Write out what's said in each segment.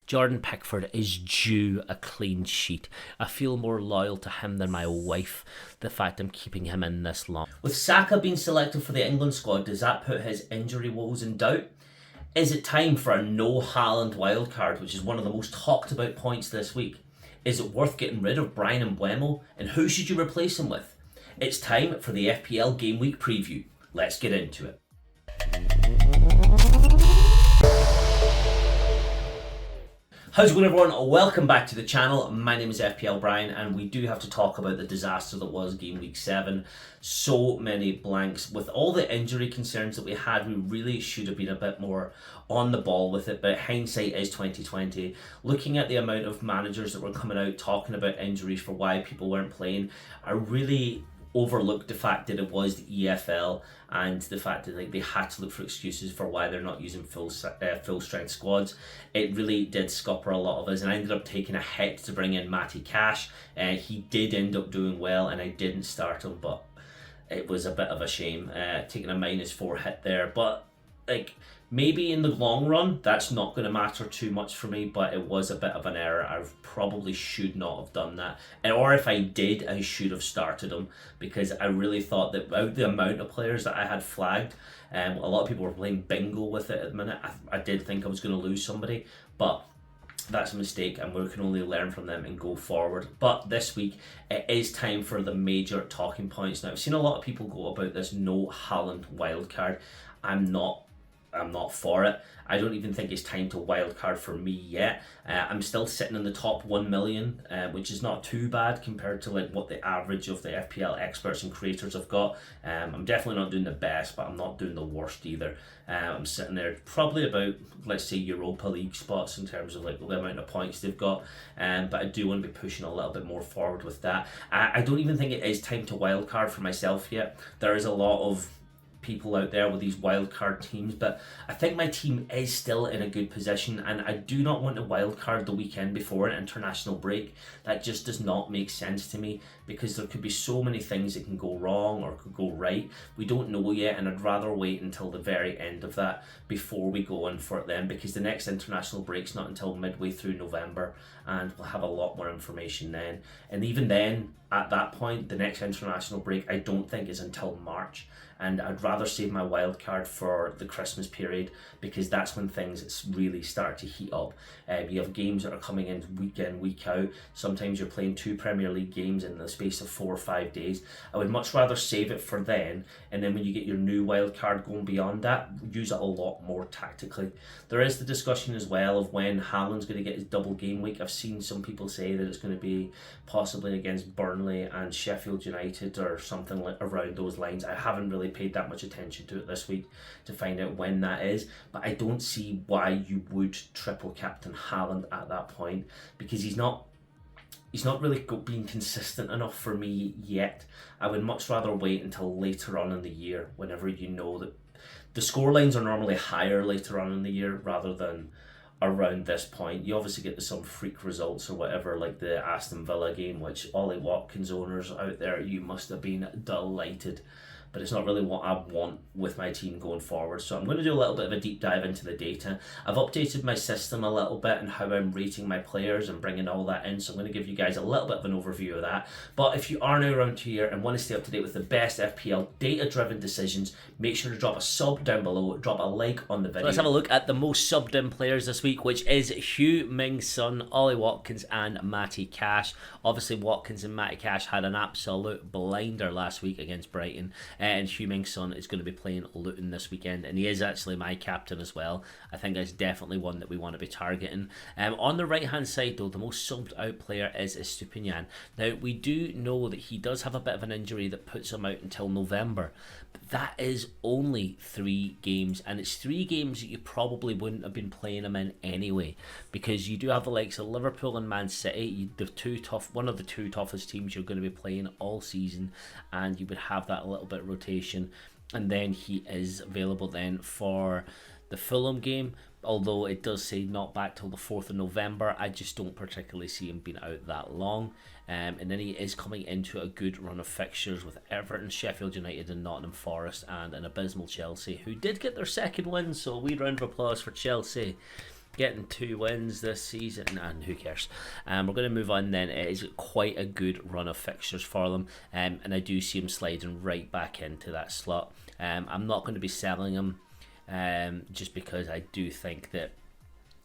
Jordan Pickford is due a clean sheet. I feel more loyal to him than my wife, the fact I'm keeping him in this long. With Saka being selected for the England squad, does that put his injury woes in doubt? Is it time for a no Haaland wildcard, which is one of the most talked about points this week? Is it worth getting rid of Brian Mbeumo? And who should you replace him with? It's time for the FPL Gameweek preview. Let's get into it. How's it going, everyone? Welcome back to the channel. My name is FPL Brian, and we do have to talk about the disaster that was Game Week 7. So many blanks. With all the injury concerns that we had, we really should have been a bit more on the ball with it, but hindsight is 2020. Looking at the amount of managers that were coming out talking about injuries for why people weren't playing, I really overlooked the fact that it was the EFL and the fact that they had to look for excuses for why they're not using full strength squads. It really did scupper a lot of us, and I ended up taking a hit to bring in Matty Cash. He did end up doing well, and I didn't start him, but it was a bit of a shame taking a -4 hit there. But maybe in the long run that's not going to matter too much for me, but it was a bit of an error. I probably should not have done that, or if I did, I should have started him, because I really thought that out the amount of players that I had flagged, a lot of people were playing bingo with it at the minute. I did think I was going to lose somebody, but that's a mistake, and we can only learn from them and go forward. But this week it is time for the major talking points. Now, I've seen a lot of people go about this no Haaland wildcard. I'm not for it. I don't even think it's time to wildcard for me yet. I'm still sitting in the top 1 million, which is not too bad compared to what the average of the FPL experts and creators have got. I'm definitely not doing the best, but I'm not doing the worst either. I'm sitting there probably about, let's say, Europa League spots in terms of the amount of points they've got. But I do want to be pushing a little bit more forward with that. I don't even think it is time to wildcard for myself yet. There is a lot of people out there with these wildcard teams, but I think my team is still in a good position, and I do not want to wildcard the weekend before an international break. That just does not make sense to me, because there could be so many things that can go wrong or could go right. We don't know yet, and I'd rather wait until the very end of that before we go in for it then, because the next international break's not until midway through November, and we'll have a lot more information then. And even then, at that point, the next international break I don't think is until March, and I'd rather save my wild card for the Christmas period, because that's when things really start to heat up. You have games that are coming in, week out. Sometimes you're playing 2 Premier League games in the space of 4 or 5 days. I would much rather save it for then, and then when you get your new wild card going beyond that, use it a lot more tactically. There is the discussion as well of when Haaland's going to get his double game week. I've seen some people say that it's going to be possibly against Burnley and Sheffield United or something around those lines. I haven't really paid that much attention to it this week to find out when that is, but I don't see why you would triple captain Haaland at that point, because he's not really being consistent enough for me yet. I would much rather wait until later on in the year, whenever you know that the scorelines are normally higher later on in the year rather than around this point. You obviously get some freak results or whatever, like the Aston Villa game, which Ollie Watkins owners out there, you must have been delighted. But it's not really what I want with my team going forward. So I'm going to do a little bit of a deep dive into the data. I've updated my system a little bit and how I'm rating my players and bringing all that in. So I'm going to give you guys a little bit of an overview of that. But if you are new around here and want to stay up to date with the best FPL data-driven decisions, make sure to drop a sub down below, drop a like on the video. So let's have a look at the most subbed in players this week, which is Heung-min Son, Ollie Watkins and Matty Cash. Obviously Watkins and Matty Cash had an absolute blinder last week against Brighton. And Heung-min Son is going to be playing Luton this weekend, and he is actually my captain as well. I think that's definitely one that we want to be targeting. On the right hand side though, the most subbed out player is Estupiñán. Now we do know that he does have a bit of an injury that puts him out until November, but that is only 3 games, and it's 3 games that you probably wouldn't have been playing him in anyway, because you do have the likes of Liverpool and Man City, one of the 2 toughest teams you're going to be playing all season, and you would have that a little bit rotation. And then he is available then for the Fulham game, although it does say not back till the 4th of November. I just don't particularly see him being out that long. And then he is coming into a good run of fixtures with Everton, Sheffield United and Nottingham Forest, and an abysmal Chelsea, who did get their 2nd win, so a wee round of applause for Chelsea. getting 2 wins this season, and who cares? We're going to move on then. It is quite a good run of fixtures for them, and I do see him sliding right back into that slot. I'm not going to be selling him just because I do think that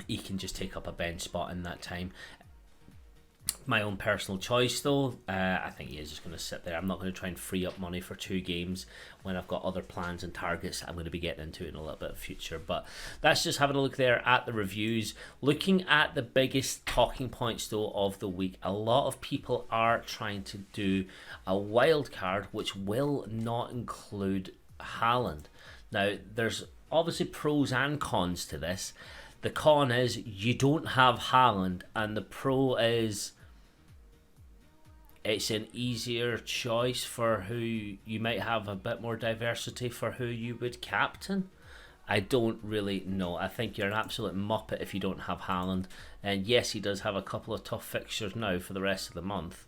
he can just take up a bench spot in that time. My own personal choice though, I think he is just going to sit there. I'm not going to try and free up money for 2 games when I've got other plans and targets I'm going to be getting into in a little bit of future. But that's just having a look there at the reviews. Looking at the biggest talking points though of the week, a lot of people are trying to do a wild card which will not include Haaland. Now there's obviously pros and cons to this. The con is you don't have Haaland, and the pro is it's an easier choice for who you might have a bit more diversity for who you would captain. I don't really know. I think you're an absolute muppet if you don't have Haaland. And yes, he does have a couple of tough fixtures now for the rest of the month.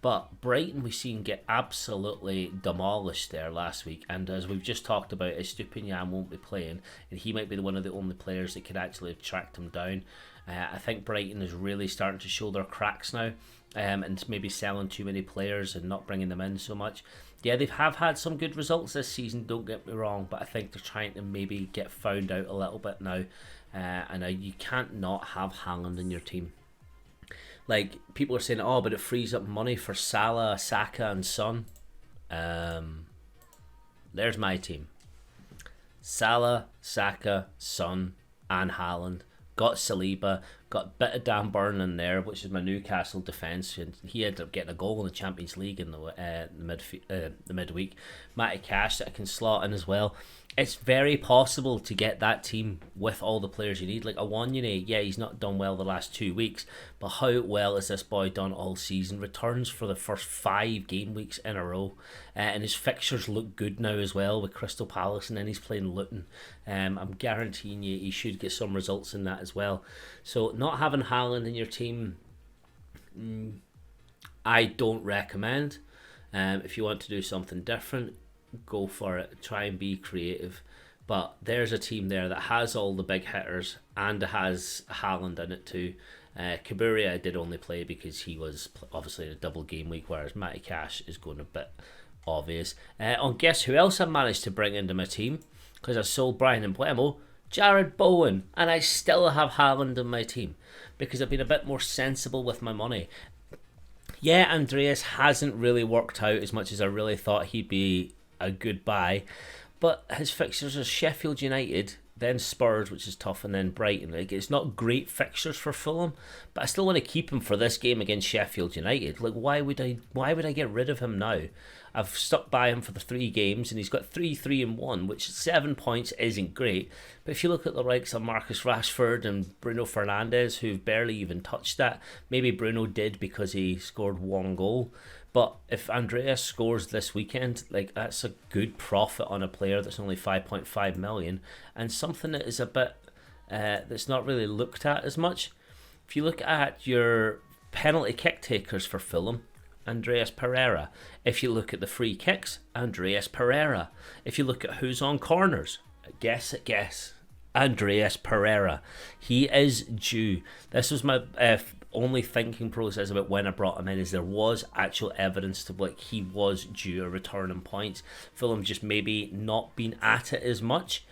But Brighton we've seen get absolutely demolished there last week. And as we've just talked about, Estupinian won't be playing. And he might be one of the only players that could actually track him down. I think Brighton is really starting to show their cracks now. And maybe selling too many players and not bringing them in so much. Yeah, they have had some good results this season, don't get me wrong, but I think they're trying to maybe get found out a little bit now. And you can't not have Haaland in your team. Like, people are saying, oh, but it frees up money for Salah, Saka and Son. There's my team. Salah, Saka, Son and Haaland. Got Saliba, got a bit of Dan Burn in there, which is my Newcastle defence, and he ended up getting a goal in the Champions League in the midweek. Matty Cash that I can slot in as well. It's very possible to get that team with all the players you need. Like Awoniyi, yeah, he's not done well the last 2 weeks, but how well has this boy done all season? Returns for the first 5 game weeks in a row, and his fixtures look good now as well with Crystal Palace, and then he's playing Luton. I'm guaranteeing you he should get some results in that as well. So not having Haaland in your team, I don't recommend. If you want to do something different, go for it. Try and be creative. But there's a team there that has all the big hitters and has Haaland in it too. Kaburi I did only play because he was obviously in a double game week, whereas Matty Cash is going a bit obvious. Guess who else I managed to bring into my team? Because I sold Brian and Mbeumo, Jared Bowen, and I still have Haaland in my team because I've been a bit more sensible with my money. Yeah, Andreas hasn't really worked out as much as I really thought he'd be a good buy, but his fixtures are Sheffield United, then Spurs, which is tough, and then Brighton. Like, it's not great fixtures for Fulham, but I still want to keep him for this game against Sheffield United. Like, why would I get rid of him now? I've stuck by him for the 3 games, and he's got 3-3-1, which 7 points isn't great. But if you look at the likes of Marcus Rashford and Bruno Fernandes, who've barely even touched that, maybe Bruno did because he scored 1 goal. But if Andreas scores this weekend, like, that's a good profit on a player that's only 5.5 million, and something that is a bit that's not really looked at as much. If you look at your penalty kick takers for Fulham, Andreas Pereira. If you look at the free kicks, Andreas Pereira. If you look at who's on corners, guess, Andreas Pereira. He is due. This was my only thinking process about when I brought him in, is there was actual evidence to like he was due a return in points. Fulham just maybe not been at it as much,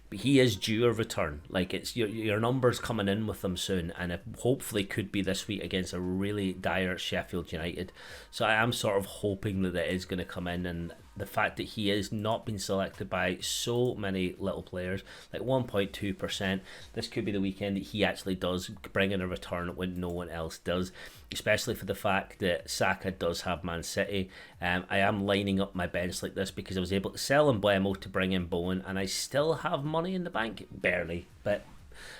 but he is due a return. Like, it's your numbers coming in with them soon, and it hopefully could be this week against a really dire Sheffield United. So I am sort of hoping that it is going to come in, and the fact that he has not been selected by so many little players, like 1.2%, this could be the weekend that he actually does bring in a return when no one else does, especially for the fact that Saka does have Man City. I am lining up my bench like this because I was able to sell Mbeumo to bring in Bowen, and I still have money in the bank, barely, but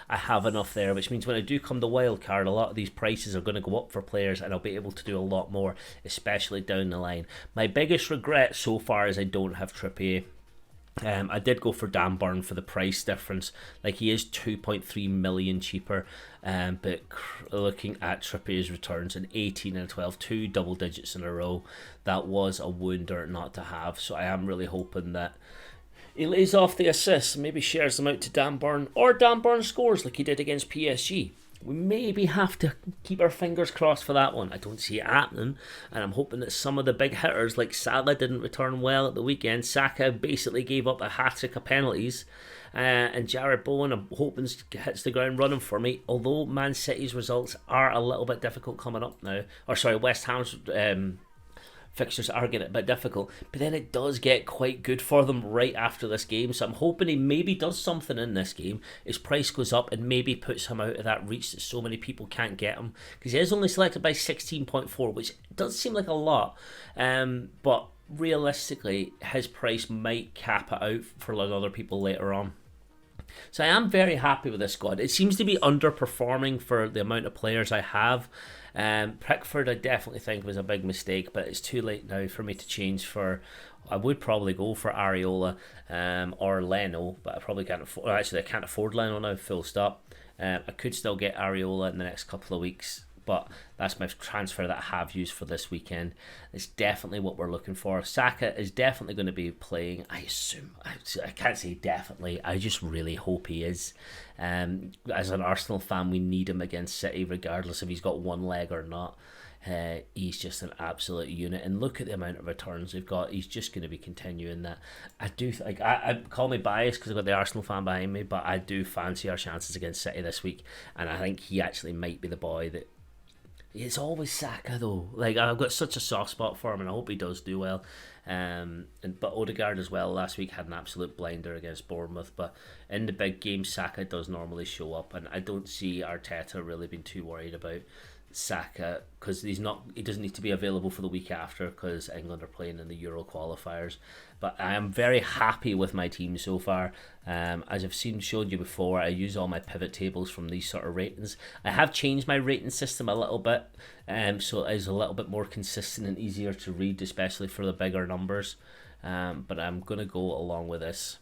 I have enough there, which means when I do come to wild card, a lot of these prices are going to go up for players, and I'll be able to do a lot more, especially down the line. My biggest regret so far is I don't have Trippier. I did go for Dan Burn for the price difference. Like, he is 2.3 million cheaper, but looking at Trippier's returns, an 18 and 12, 2 double digits in a row, that was a wonder not to have. So I am really hoping that He lays off the assists, maybe shares them out to Dan Burn, or Dan Burn scores like he did against PSG. We maybe have to keep our fingers crossed for that one. I don't see it happening, and I'm hoping that some of the big hitters like Salah didn't return well at the weekend. Saka basically gave up a hat-trick of penalties, and Jared Bowen, I'm hoping, hits the ground running for me. Although Man City's results are a little bit difficult coming up now, or sorry, West Ham's fixtures are getting a bit difficult, but then it does get quite good for them right after this game. So I'm hoping he maybe does something in this game. His price goes up and maybe puts him out of that reach that so many people can't get him, because he is only selected by 16.4, which does seem like a lot, but realistically his price might cap it out for a lot of other people later on. So I am very happy with this squad. It seems to be underperforming for the amount of players I have. Pickford I definitely think was a big mistake, but it's too late now for me to change for... I would probably go for Areola or Leno, but I probably can't afford... Actually, I can't afford Leno now, full stop. I could still get Areola in the next couple of weeks, but that's my transfer that I have used for this weekend. It's definitely what we're looking for. Saka is definitely going to be playing, I assume. I can't say definitely, I just really hope he is. As an Arsenal fan, we need him against City regardless if he's got one leg or not. He's just an absolute unit, and look at the amount of returns we've got. He's just going to be continuing that. I do like I call me biased because I've got the Arsenal fan behind me, but I do fancy our chances against City this week, and I think he actually might be the boy that... It's always Saka though. Like, I've got such a soft spot for him, and I hope he does do well. But Odegaard as well last week had an absolute blinder against Bournemouth. But in the big games, Saka does normally show up, and I don't see Arteta really being too worried about Saka, because he doesn't need to be available for the week after because England are playing in the Euro qualifiers. But I am very happy with my team so far. As I've showed you before, I use all my pivot tables from these sort of ratings. I have changed my rating system a little bit, so it is a little bit more consistent and easier to read, especially for the bigger numbers. But I'm going to go along with this.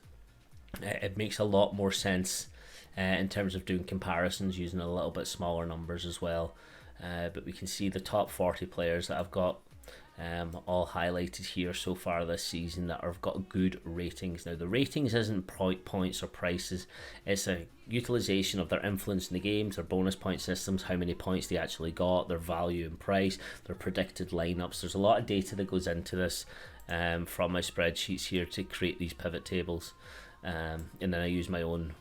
It makes a lot more sense in terms of doing comparisons using a little bit smaller numbers as well. But we can see the top 40 players that I've got all highlighted here so far this season that have got good ratings. Now, the ratings isn't points or prices, it's a utilization of their influence in the games, their bonus point systems, how many points they actually got, their value and price, their predicted lineups. There's a lot of data that goes into this from my spreadsheets here to create these pivot tables, and then I use my own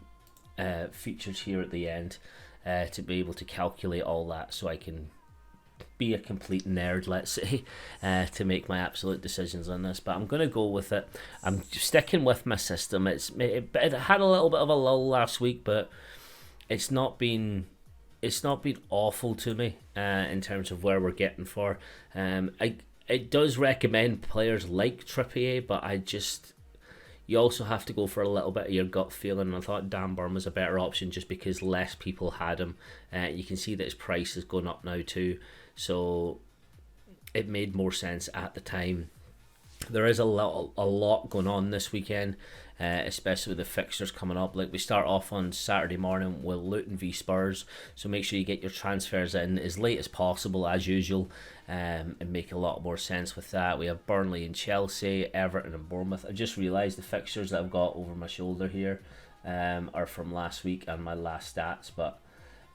features here at the end to be able to calculate all that, so I can be a complete nerd, let's say, to make my absolute decisions on this. But I'm going to go with it. I'm sticking with my system. It had a little bit of a lull last week, but it's not been awful to me in terms of where we're getting for. It does recommend players like Trippier, but you also have to go for a little bit of your gut feeling. I thought Dan Burn was a better option just because less people had him. You can see that his price is going up now too, so it made more sense at the time. There is a lot going on this weekend, especially with the fixtures coming up. Like, we start off on Saturday morning with Luton v Spurs, so make sure you get your transfers in as late as possible as usual, and make a lot more sense with that. We have Burnley and Chelsea, Everton and Bournemouth. I just realised the fixtures that I've got over my shoulder here are from last week and my last stats, but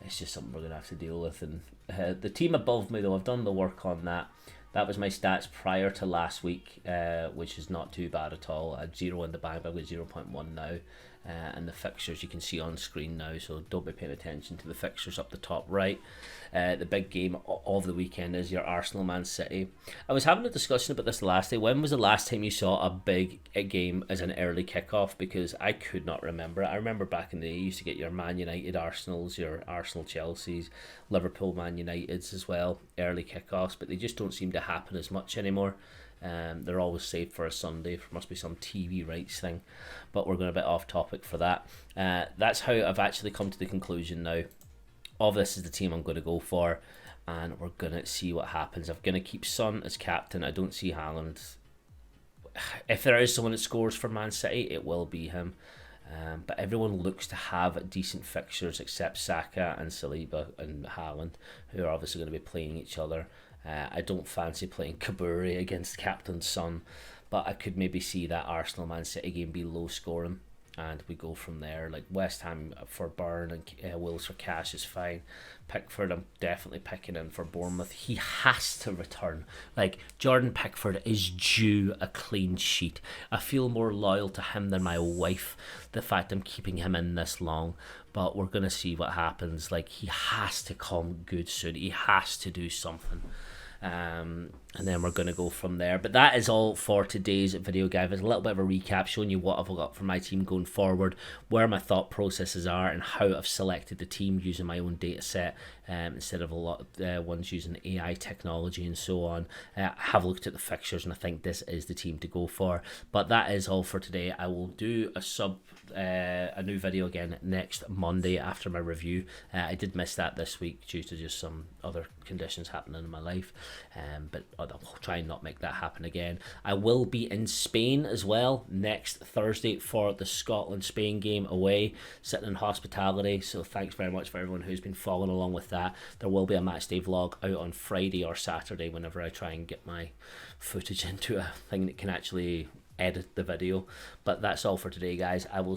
it's just something we're going to have to deal with. And the team above me, though, I've done the work on that. That was my stats prior to last week, which is not too bad at all. I had 0 in the bank, but I've got 0.1 now. And the fixtures you can see on screen now, so don't be paying attention to the fixtures up the top right. The big game of the weekend is your Arsenal Man City. I was having a discussion about this last day. When was the last time you saw a big game as an early kickoff? Because I could not remember it. I remember back in the day you used to get your Man United Arsenals, your Arsenal Chelseas, Liverpool Man Uniteds as well, early kickoffs, but they just don't seem to happen as much anymore. They're always saved for a Sunday. There must be some TV rights thing, but we're going a bit off topic for that. That's how I've actually come to the conclusion now of this is the team I'm going to go for, and we're going to see what happens. I'm going to keep Son as captain. I don't see Haaland. If there is someone that scores for Man City, it will be him. But everyone looks to have decent fixtures except Saka and Saliba and Haaland, who are obviously going to be playing each other. I don't fancy playing Kaburi against Captain Son, but I could maybe see that Arsenal Man City game be low scoring, and we go from there. Like West Ham for Burn and Wolves for cash is fine. Pickford, I'm definitely picking in for Bournemouth. He has to return. Like, Jordan Pickford is due a clean sheet. I feel more loyal to him than my wife, the fact I'm keeping him in this long. But we're going to see what happens. Like, he has to come good soon. He has to do something. And then we're going to go from there. But that is all for today's video, guys. It's a little bit of a recap showing you what I've got for my team going forward, where my thought processes are, and how I've selected the team using my own data set instead of a lot of ones using AI technology and so on. I have looked at the fixtures and I think this is the team to go for. But that is all for today. I will do a new video again next Monday after my review. I did miss that this week due to just some other conditions happening in my life, but I'll try and not make that happen again. I will be in Spain as well next Thursday for the Scotland-Spain game away, sitting in hospitality, so thanks very much for everyone who's been following along with that. There will be a matchday vlog out on Friday or Saturday whenever I try and get my footage into a thing that can actually edit the video. But that's all for today, guys. I will